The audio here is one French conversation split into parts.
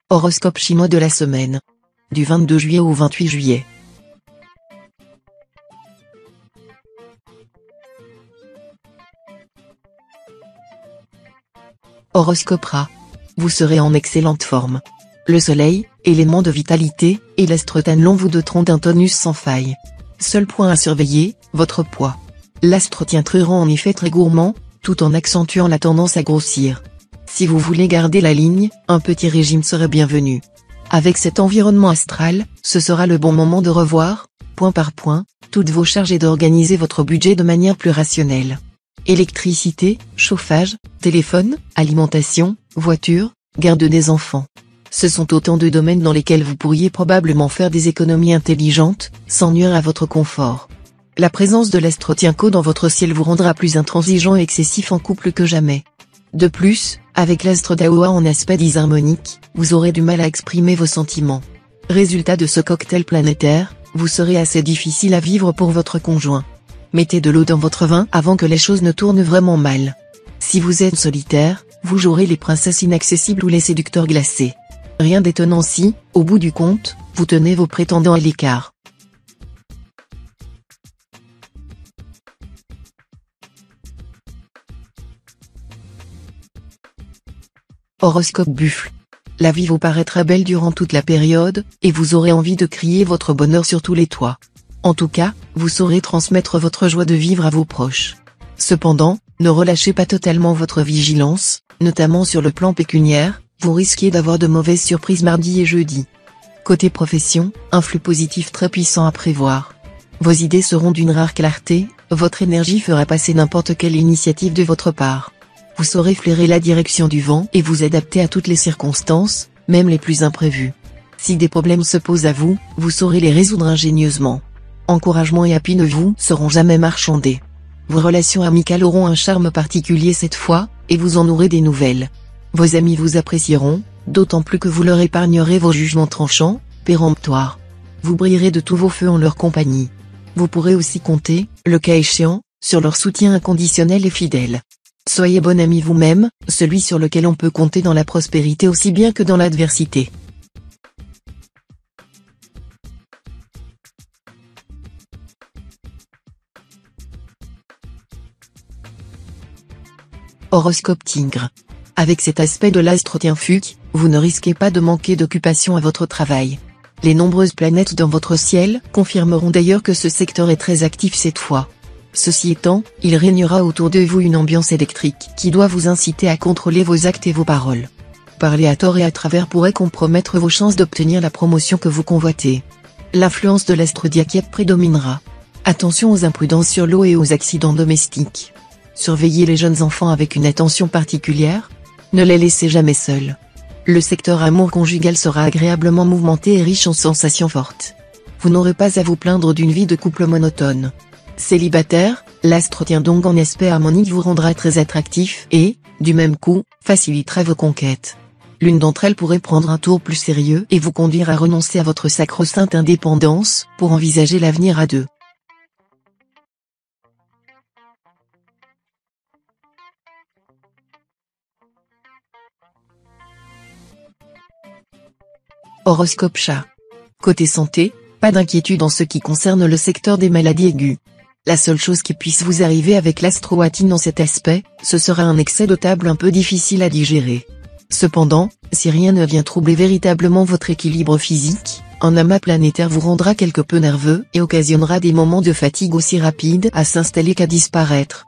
Horoscope chinois de la semaine. Du 22 juillet au 28 juillet. Horoscope Rat. Vous serez en excellente forme. Le soleil, élément de vitalité, et l'astre Tanlong vous doteront d'un tonus sans faille. Seul point à surveiller, votre poids. L'astre Tiantre rend en effet très gourmand, tout en accentuant la tendance à grossir. Si vous voulez garder la ligne, un petit régime serait bienvenu. Avec cet environnement astral, ce sera le bon moment de revoir, point par point, toutes vos charges et d'organiser votre budget de manière plus rationnelle. Électricité, chauffage, téléphone, alimentation, voiture, garde des enfants. Ce sont autant de domaines dans lesquels vous pourriez probablement faire des économies intelligentes, sans nuire à votre confort. La présence de l'astre Tianco dans votre ciel vous rendra plus intransigeant et excessif en couple que jamais. De plus, avec l'astre Daoua en aspect disharmonique, vous aurez du mal à exprimer vos sentiments. Résultat de ce cocktail planétaire, vous serez assez difficile à vivre pour votre conjoint. Mettez de l'eau dans votre vin avant que les choses ne tournent vraiment mal. Si vous êtes solitaire, vous jouerez les princesses inaccessibles ou les séducteurs glacés. Rien d'étonnant si, au bout du compte, vous tenez vos prétendants à l'écart. Horoscope Buffle. La vie vous paraît très belle durant toute la période, et vous aurez envie de crier votre bonheur sur tous les toits. En tout cas, vous saurez transmettre votre joie de vivre à vos proches. Cependant, ne relâchez pas totalement votre vigilance, notamment sur le plan pécuniaire, vous risquez d'avoir de mauvaises surprises mardi et jeudi. Côté profession, un flux positif très puissant à prévoir. Vos idées seront d'une rare clarté, votre énergie fera passer n'importe quelle initiative de votre part. Vous saurez flairer la direction du vent et vous adapter à toutes les circonstances, même les plus imprévues. Si des problèmes se posent à vous, vous saurez les résoudre ingénieusement. Encouragement et appui ne vous seront jamais marchandés. Vos relations amicales auront un charme particulier cette fois, et vous en aurez des nouvelles. Vos amis vous apprécieront, d'autant plus que vous leur épargnerez vos jugements tranchants, péremptoires. Vous brillerez de tous vos feux en leur compagnie. Vous pourrez aussi compter, le cas échéant, sur leur soutien inconditionnel et fidèle. Soyez bon ami vous-même, celui sur lequel on peut compter dans la prospérité aussi bien que dans l'adversité. Horoscope Tigre. Avec cet aspect de l'astre Tianfuc, vous ne risquez pas de manquer d'occupation à votre travail. Les nombreuses planètes dans votre ciel confirmeront d'ailleurs que ce secteur est très actif cette fois. Ceci étant, il régnera autour de vous une ambiance électrique qui doit vous inciter à contrôler vos actes et vos paroles. Parler à tort et à travers pourrait compromettre vos chances d'obtenir la promotion que vous convoitez. L'influence de l'astre Diakiep prédominera. Attention aux imprudences sur l'eau et aux accidents domestiques. Surveillez les jeunes enfants avec une attention particulière. Ne les laissez jamais seuls. Le secteur amour conjugal sera agréablement mouvementé et riche en sensations fortes. Vous n'aurez pas à vous plaindre d'une vie de couple monotone. Célibataire, l'astre Tiandong en aspect harmonique vous rendra très attractif et, du même coup, facilitera vos conquêtes. L'une d'entre elles pourrait prendre un tour plus sérieux et vous conduire à renoncer à votre sacro-sainte indépendance pour envisager l'avenir à deux. Horoscope Chat. Côté santé, pas d'inquiétude en ce qui concerne le secteur des maladies aiguës. La seule chose qui puisse vous arriver avec l'astro-watine dans cet aspect, ce sera un excès de table un peu difficile à digérer. Cependant, si rien ne vient troubler véritablement votre équilibre physique, un amas planétaire vous rendra quelque peu nerveux et occasionnera des moments de fatigue aussi rapides à s'installer qu'à disparaître.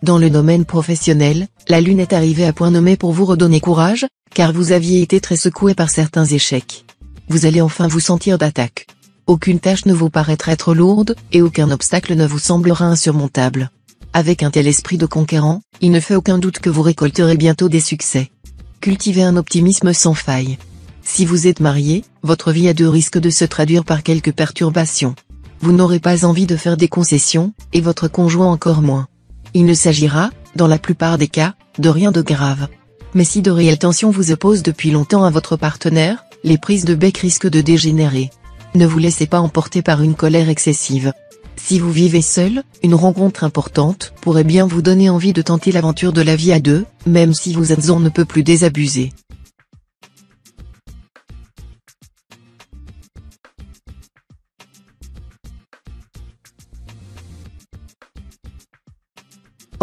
Dans le domaine professionnel, la lune est arrivée à point nommé pour vous redonner courage, car vous aviez été très secoué par certains échecs. Vous allez enfin vous sentir d'attaque. Aucune tâche ne vous paraîtra être lourde, et aucun obstacle ne vous semblera insurmontable. Avec un tel esprit de conquérant, il ne fait aucun doute que vous récolterez bientôt des succès. Cultivez un optimisme sans faille. Si vous êtes marié, votre vie à deux risque de se traduire par quelques perturbations. Vous n'aurez pas envie de faire des concessions, et votre conjoint encore moins. Il ne s'agira, dans la plupart des cas, de rien de grave. Mais si de réelles tensions vous opposent depuis longtemps à votre partenaire, les prises de bec risquent de dégénérer. Ne vous laissez pas emporter par une colère excessive. Si vous vivez seul, une rencontre importante pourrait bien vous donner envie de tenter l'aventure de la vie à deux, même si vous êtes on ne peut plus désabusé.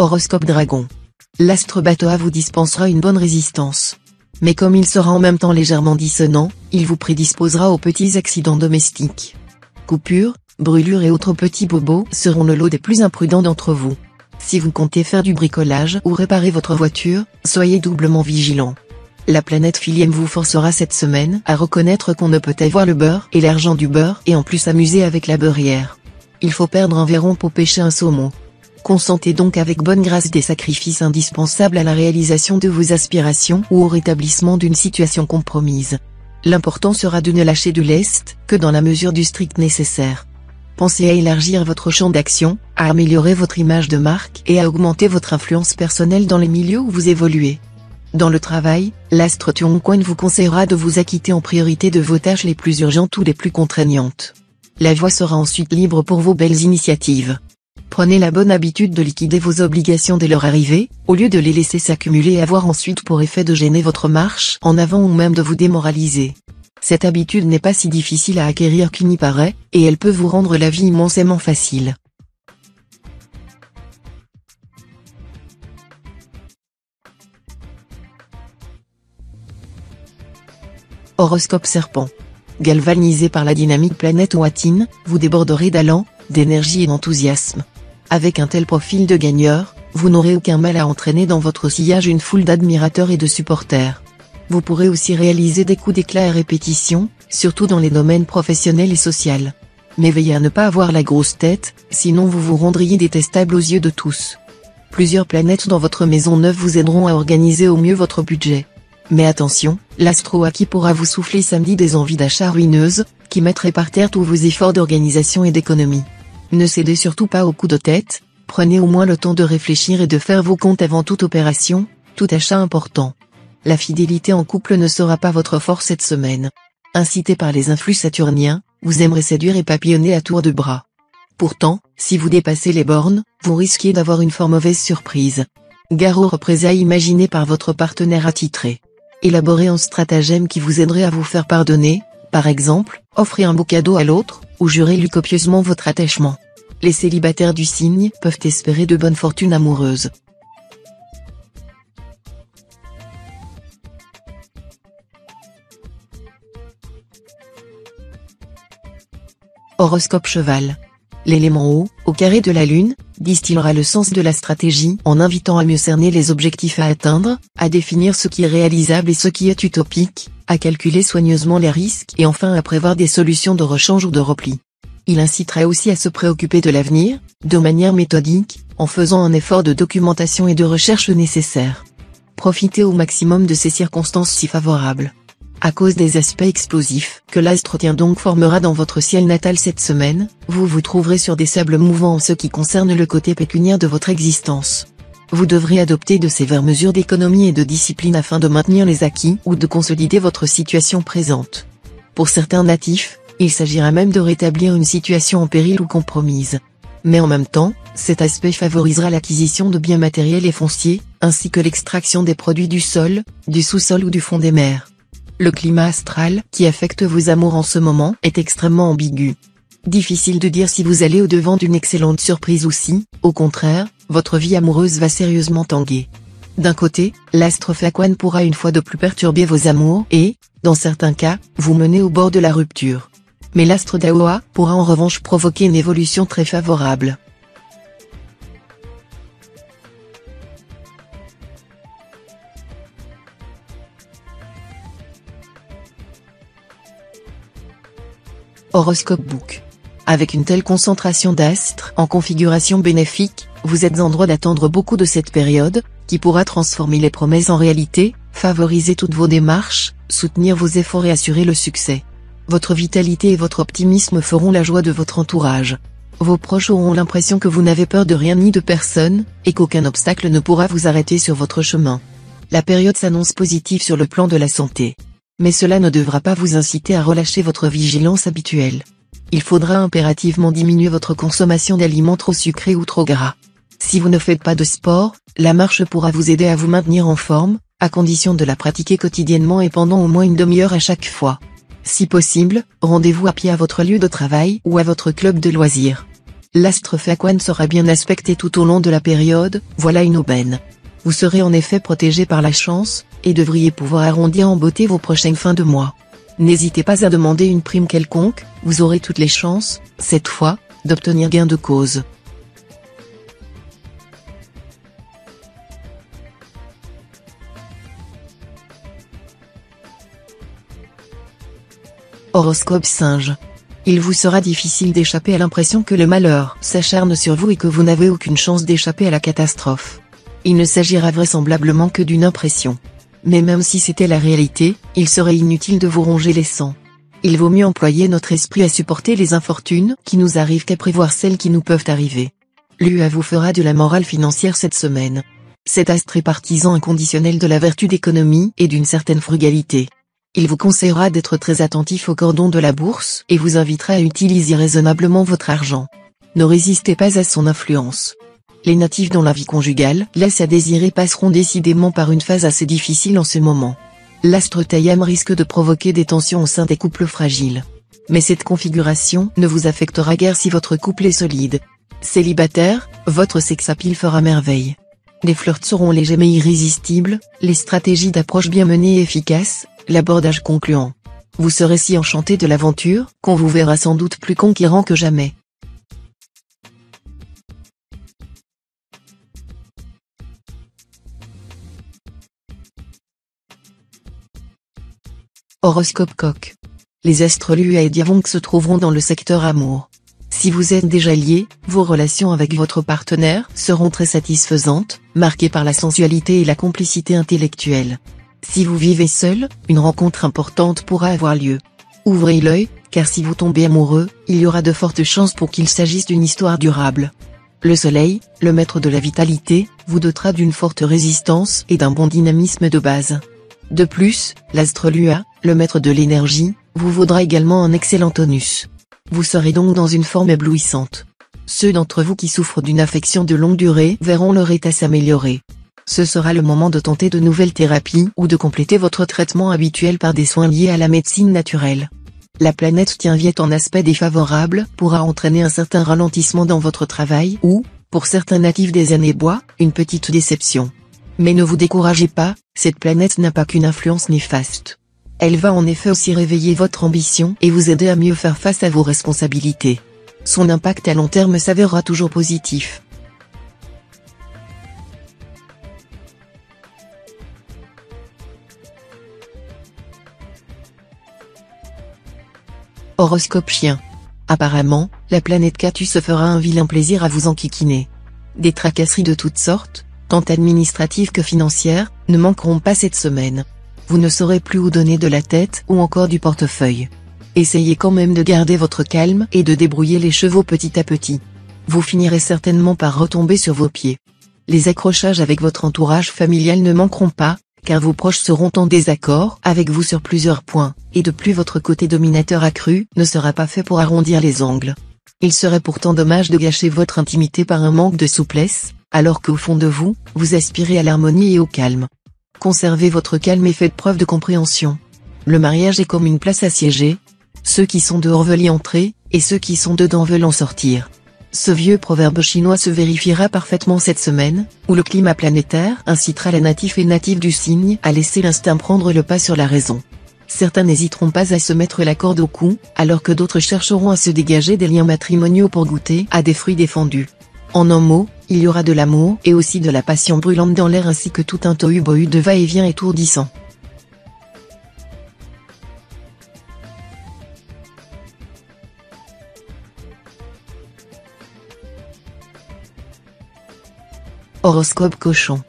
Horoscope Dragon. L'astre Batoa vous dispensera une bonne résistance. Mais comme il sera en même temps légèrement dissonant, il vous prédisposera aux petits accidents domestiques. Coupures, brûlures et autres petits bobos seront le lot des plus imprudents d'entre vous. Si vous comptez faire du bricolage ou réparer votre voiture, soyez doublement vigilant. La planète Philiem vous forcera cette semaine à reconnaître qu'on ne peut avoir le beurre et l'argent du beurre et en plus s'amuser avec la beurrière. Il faut perdre un verron pour pêcher un saumon. Consentez donc avec bonne grâce des sacrifices indispensables à la réalisation de vos aspirations ou au rétablissement d'une situation compromise. L'important sera de ne lâcher de lest que dans la mesure du strict nécessaire. Pensez à élargir votre champ d'action, à améliorer votre image de marque et à augmenter votre influence personnelle dans les milieux où vous évoluez. Dans le travail, l'astre Tuongquan vous conseillera de vous acquitter en priorité de vos tâches les plus urgentes ou les plus contraignantes. La voie sera ensuite libre pour vos belles initiatives. Prenez la bonne habitude de liquider vos obligations dès leur arrivée, au lieu de les laisser s'accumuler et avoir ensuite pour effet de gêner votre marche en avant ou même de vous démoraliser. Cette habitude n'est pas si difficile à acquérir qu'il n'y paraît, et elle peut vous rendre la vie immensément facile. Horoscope Serpent. Galvanisé par la dynamique planète Ouatine, vous déborderez d'allant, d'énergie et d'enthousiasme. Avec un tel profil de gagneur, vous n'aurez aucun mal à entraîner dans votre sillage une foule d'admirateurs et de supporters. Vous pourrez aussi réaliser des coups d'éclat à répétition, surtout dans les domaines professionnels et social. Mais veillez à ne pas avoir la grosse tête, sinon vous vous rendriez détestable aux yeux de tous. Plusieurs planètes dans votre maison neuve vous aideront à organiser au mieux votre budget. Mais attention, l'astro-aki pourra vous souffler samedi des envies d'achat ruineuses, qui mettraient par terre tous vos efforts d'organisation et d'économie. Ne cédez surtout pas aux coups de tête, prenez au moins le temps de réfléchir et de faire vos comptes avant toute opération, tout achat important. La fidélité en couple ne sera pas votre force cette semaine. Incité par les influx saturniens, vous aimerez séduire et papillonner à tour de bras. Pourtant, si vous dépassez les bornes, vous risquez d'avoir une fort mauvaise surprise. Gare aux représailles imaginées par votre partenaire attitré. Élaborez un stratagème qui vous aiderait à vous faire pardonner, par exemple, offrez un beau cadeau à l'autre, ou jurez-lui copieusement votre attachement. Les célibataires du signe peuvent espérer de bonnes fortunes amoureuses. Horoscope Cheval. L'élément eau, au carré de la lune, distillera le sens de la stratégie en invitant à mieux cerner les objectifs à atteindre, à définir ce qui est réalisable et ce qui est utopique, à calculer soigneusement les risques et enfin à prévoir des solutions de rechange ou de repli. Il incitera aussi à se préoccuper de l'avenir, de manière méthodique, en faisant un effort de documentation et de recherche nécessaire. Profitez au maximum de ces circonstances si favorables. À cause des aspects explosifs que l'astre donc formera dans votre ciel natal cette semaine, vous vous trouverez sur des sables mouvants en ce qui concerne le côté pécuniaire de votre existence. Vous devrez adopter de sévères mesures d'économie et de discipline afin de maintenir les acquis ou de consolider votre situation présente. Pour certains natifs, il s'agira même de rétablir une situation en péril ou compromise. Mais en même temps, cet aspect favorisera l'acquisition de biens matériels et fonciers, ainsi que l'extraction des produits du sol, du sous-sol ou du fond des mers. Le climat astral qui affecte vos amours en ce moment est extrêmement ambigu. Difficile de dire si vous allez au-devant d'une excellente surprise ou si, au contraire, votre vie amoureuse va sérieusement tanguer. D'un côté, l'astre Faquan pourra une fois de plus perturber vos amours et, dans certains cas, vous mener au bord de la rupture. Mais l'astre d'Aoa pourra en revanche provoquer une évolution très favorable. Horoscope Book. Avec une telle concentration d'astres en configuration bénéfique, vous êtes en droit d'attendre beaucoup de cette période, qui pourra transformer les promesses en réalité, favoriser toutes vos démarches, soutenir vos efforts et assurer le succès. Votre vitalité et votre optimisme feront la joie de votre entourage. Vos proches auront l'impression que vous n'avez peur de rien ni de personne, et qu'aucun obstacle ne pourra vous arrêter sur votre chemin. La période s'annonce positive sur le plan de la santé. Mais cela ne devra pas vous inciter à relâcher votre vigilance habituelle. Il faudra impérativement diminuer votre consommation d'aliments trop sucrés ou trop gras. Si vous ne faites pas de sport, la marche pourra vous aider à vous maintenir en forme, à condition de la pratiquer quotidiennement et pendant au moins une demi-heure à chaque fois. Si possible, rendez-vous à pied à votre lieu de travail ou à votre club de loisirs. L'astre Faquan sera bien aspecté tout au long de la période, voilà une aubaine. Vous serez en effet protégé par la chance, et devriez pouvoir arrondir en beauté vos prochaines fins de mois. N'hésitez pas à demander une prime quelconque, vous aurez toutes les chances, cette fois, d'obtenir gain de cause. Horoscope Singe. Il vous sera difficile d'échapper à l'impression que le malheur s'acharne sur vous et que vous n'avez aucune chance d'échapper à la catastrophe. Il ne s'agira vraisemblablement que d'une impression. Mais même si c'était la réalité, il serait inutile de vous ronger les sangs. Il vaut mieux employer notre esprit à supporter les infortunes qui nous arrivent qu'à prévoir celles qui nous peuvent arriver. L'UA vous fera de la morale financière cette semaine. Cet astre est partisan inconditionnel de la vertu d'économie et d'une certaine frugalité. Il vous conseillera d'être très attentif au cordon de la bourse et vous invitera à utiliser raisonnablement votre argent. Ne résistez pas à son influence. Les natifs dont la vie conjugale laisse à désirer passeront décidément par une phase assez difficile en ce moment. L'astre Tayam risque de provoquer des tensions au sein des couples fragiles. Mais cette configuration ne vous affectera guère si votre couple est solide. Célibataire, votre sex-appeal fera merveille. Les flirts seront légers mais irrésistibles, les stratégies d'approche bien menées et efficaces, l'abordage concluant. Vous serez si enchanté de l'aventure, qu'on vous verra sans doute plus conquérant que jamais. Horoscope Coq. Les astres Lua et Diavonc se trouveront dans le secteur amour. Si vous êtes déjà lié, vos relations avec votre partenaire seront très satisfaisantes, marquées par la sensualité et la complicité intellectuelle. Si vous vivez seul, une rencontre importante pourra avoir lieu. Ouvrez l'œil, car si vous tombez amoureux, il y aura de fortes chances pour qu'il s'agisse d'une histoire durable. Le soleil, le maître de la vitalité, vous dotera d'une forte résistance et d'un bon dynamisme de base. De plus, l'astre Lua, le maître de l'énergie, vous vaudra également un excellent tonus. Vous serez donc dans une forme éblouissante. Ceux d'entre vous qui souffrent d'une affection de longue durée verront leur état s'améliorer. Ce sera le moment de tenter de nouvelles thérapies ou de compléter votre traitement habituel par des soins liés à la médecine naturelle. La planète Tienviet en aspect défavorable pourra entraîner un certain ralentissement dans votre travail ou, pour certains natifs des années bois, une petite déception. Mais ne vous découragez pas, cette planète n'a pas qu'une influence néfaste. Elle va en effet aussi réveiller votre ambition et vous aider à mieux faire face à vos responsabilités. Son impact à long terme s'avérera toujours positif. Horoscope Chien. Apparemment, la planète Catu se fera un vilain plaisir à vous enquiquiner. Des tracasseries de toutes sortes, tant administratives que financières, ne manqueront pas cette semaine. Vous ne saurez plus où donner de la tête ou encore du portefeuille. Essayez quand même de garder votre calme et de débrouiller les chevaux petit à petit. Vous finirez certainement par retomber sur vos pieds. Les accrochages avec votre entourage familial ne manqueront pas, car vos proches seront en désaccord avec vous sur plusieurs points, et de plus votre côté dominateur accru ne sera pas fait pour arrondir les angles. Il serait pourtant dommage de gâcher votre intimité par un manque de souplesse, alors qu'au fond de vous, vous aspirez à l'harmonie et au calme. Conservez votre calme et faites preuve de compréhension. Le mariage est comme une place assiégée. Ceux qui sont dehors veulent y entrer, et ceux qui sont dedans veulent en sortir. Ce vieux proverbe chinois se vérifiera parfaitement cette semaine, où le climat planétaire incitera les natifs et natives du signe à laisser l'instinct prendre le pas sur la raison. Certains n'hésiteront pas à se mettre la corde au cou, alors que d'autres chercheront à se dégager des liens matrimoniaux pour goûter à des fruits défendus. En un mot, il y aura de l'amour et aussi de la passion brûlante dans l'air ainsi que tout un tohu-bohu de va-et-vient étourdissant. Horoscope Cochon.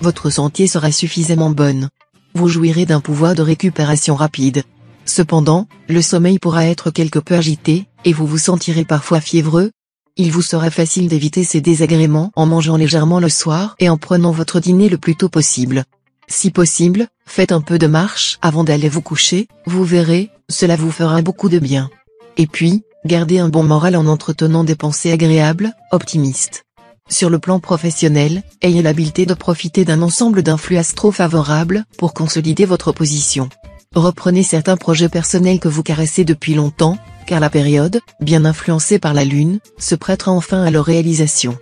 Votre santé sera suffisamment bonne. Vous jouirez d'un pouvoir de récupération rapide. Cependant, le sommeil pourra être quelque peu agité, et vous vous sentirez parfois fiévreux. Il vous sera facile d'éviter ces désagréments en mangeant légèrement le soir et en prenant votre dîner le plus tôt possible. Si possible, faites un peu de marche avant d'aller vous coucher, vous verrez, cela vous fera beaucoup de bien. Et puis, gardez un bon moral en entretenant des pensées agréables, optimistes. Sur le plan professionnel, ayez l'habileté de profiter d'un ensemble d'influx astro favorables pour consolider votre position. Reprenez certains projets personnels que vous caressez depuis longtemps, car la période, bien influencée par la lune, se prêtera enfin à leur réalisation.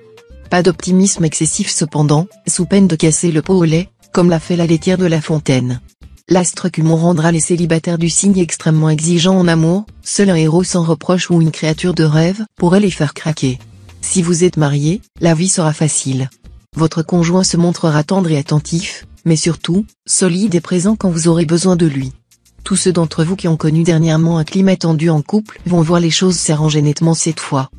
Pas d'optimisme excessif cependant, sous peine de casser le pot au lait, comme l'a fait la laitière de La Fontaine. L'astre Cumon rendra les célibataires du signe extrêmement exigeants en amour, seul un héros sans reproche ou une créature de rêve pourrait les faire craquer. Si vous êtes marié, la vie sera facile. Votre conjoint se montrera tendre et attentif, mais surtout, solide et présent quand vous aurez besoin de lui. Tous ceux d'entre vous qui ont connu dernièrement un climat tendu en couple vont voir les choses s'arranger nettement cette fois.